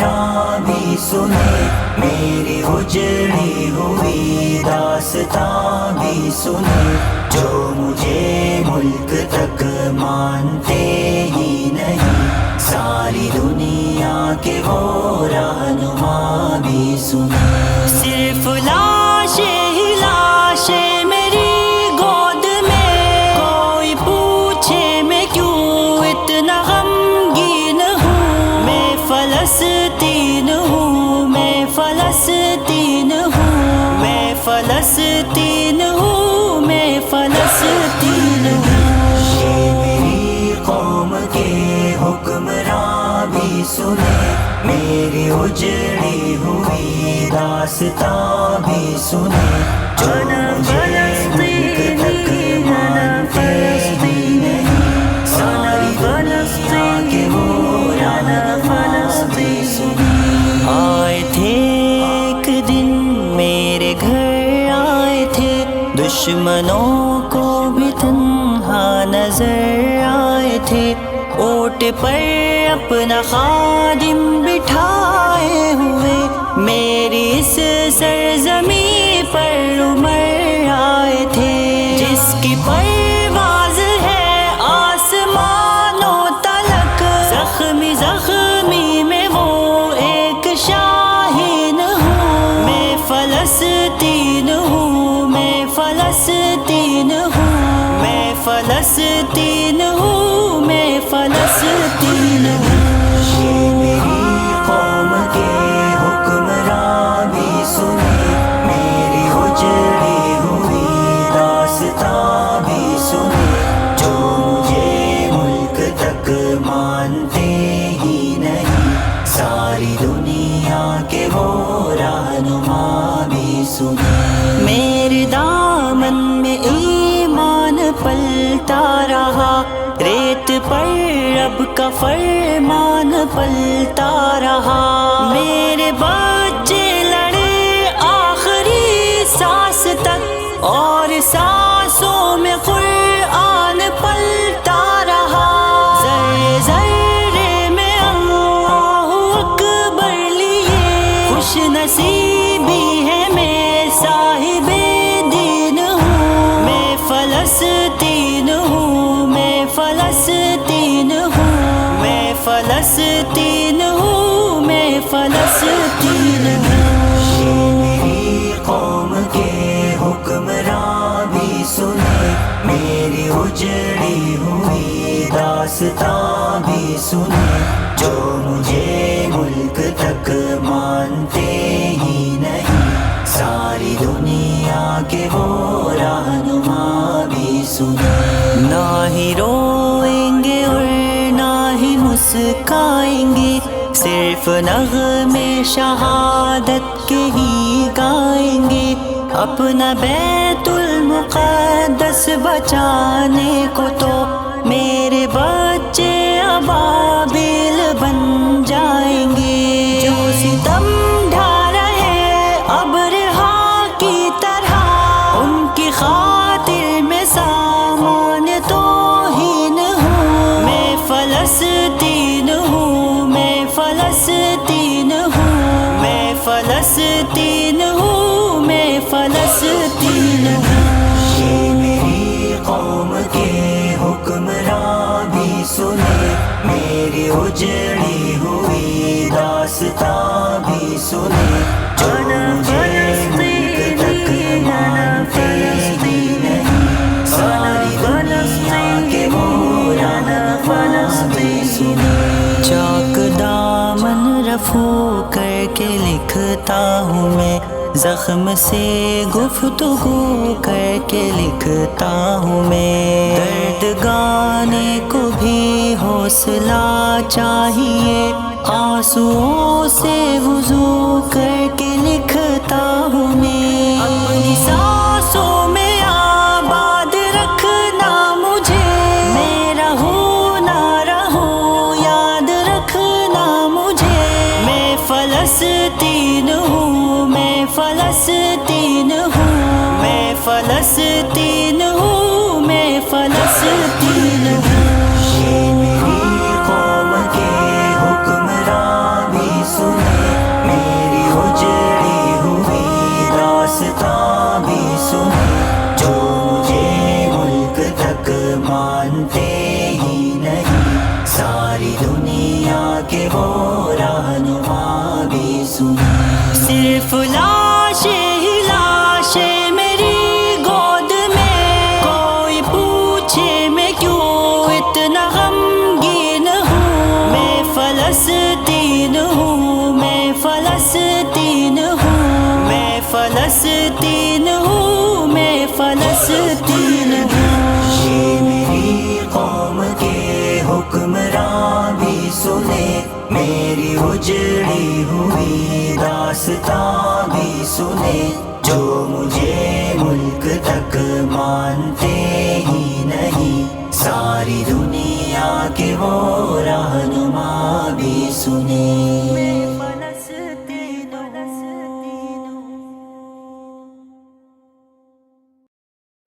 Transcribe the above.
حکمراں بھی سنے، میری اجڑی ہوئی داستاں بھی سنے، جو مجھے ملک تک مانتے ہی نہیں، ساری دنیا کے وہ رہنما بھی سنے۔ صرف لاشیں ہی لاشیں میری گود میں، کوئی پوچھے میں کیوں اتنا غمگین ہوں، میں فلسطین ہوں، میں فلسطین ہوں، میں فلسطین ہوں، میں فلسطین ہوں۔ یہ میری قوم کے حکمراں بھی سنے، میری اجڑی ہوئی داستاں بھی سنے، جو مجھے ملک تک مانتے ہی نہیں، ساری دنیا کے وہ رہنما بھی سنے۔ آئے تھے ایک دن میرے گھر، آئے تھے دشمنوں کو بھی تنہا نظر آئے تھے، اوٹ پر اپنا خادم بٹھائے ہوئے، میری اس سرزمین پر عمر آئے تھے، جس کی پرواز ہے آسمانوں تلک، زخمی زخمی میں وہ ایک شاہین ہوں، میں فلسطین ہوں، میں فلسطین ہوں، میں فلسطین ہوں، میں فلسطین ہوں۔ یہ میری قوم کے حکمراں بھی سنے، میری اجڑی ہوئی داستاں بھی سنے، جو مجھے ملک تک مانتے ہی نہیں، ساری دنیا کے وہ رہنما بھی سنے۔ میرے دامن میں ایمان پلتا رہا، ریت پر رب کا فرمان پلتا رہا، میرے بچے لڑے آخری سانس تک، اور سانسوں میں قرآن پلتا رہا، ذرے ذرے میں اللہ اکبر لیے، خوش نصیبی ہے میں صاحب دین ہوں، میں فلسطین ہوں، میں فلسطین ہوں، میں فلسطین ہوں، میں فلسطین ہوں۔ یہ میری قوم کے حکمراں بھی سنے، میری اجڑی ہوئی داستاں بھی سنے، جو مجھے ملک تک مانتے ہی نہیں، ساری دنیا کے وہ رہنما بھی سنے۔ نہ ہی روئیں گے اور نہ ہی مسکائیں گے، صرف نغمے شہادت کے ہی گائیں گے، اپنا بیت المقدس بچانے کو تو میرے بچے ابابیل بن جائیں گے، جو ستم ڈھا رہے ابرہا کی طرح، ان کی خاطر میں سامان توہین ہوں، میں فلسطین ہوں، میں فلسطین ہوں، میں فلسطین ہوں، میں فلسطین ہوں۔ یہ میری قوم کے حکمراں بھی سنے، میری اجڑی ہوئی داستاں بھی سنے، جو مجھے ملک تک مانتے ہی نہیں، ساری دنیا کے وہ رہنما بھی سنے۔ چاک دامن رفو کر کے لکھتا ہوں میں، زخم سے گفتگو کر کے لکھتا ہوں میں، درد گانے کو بھی حوصلہ چاہیے، آنسوؤں سے وضو کر کے لکھتا ہوں میں، اپنی سانسوں میں آباد رکھنا مجھے، میں رہوں نہ رہوں یاد رکھنا مجھے، میں فلسطین ہوں، میں فلسطین ہوں، میں فلسطین ہوں، میں فلسطین ہوں۔ یہ میری قوم کے حکمراں بھی سنے، فلسطین ہوں میں فلسطین ہوں. یہ میری قوم کے حکمراں بھی سنے، میری اجڑی ہوئی داستاں بھی سنے، جو مجھے ملک تک مانتے ہی نہیں، ساری دنیا کے وہ رہنما بھی سنے.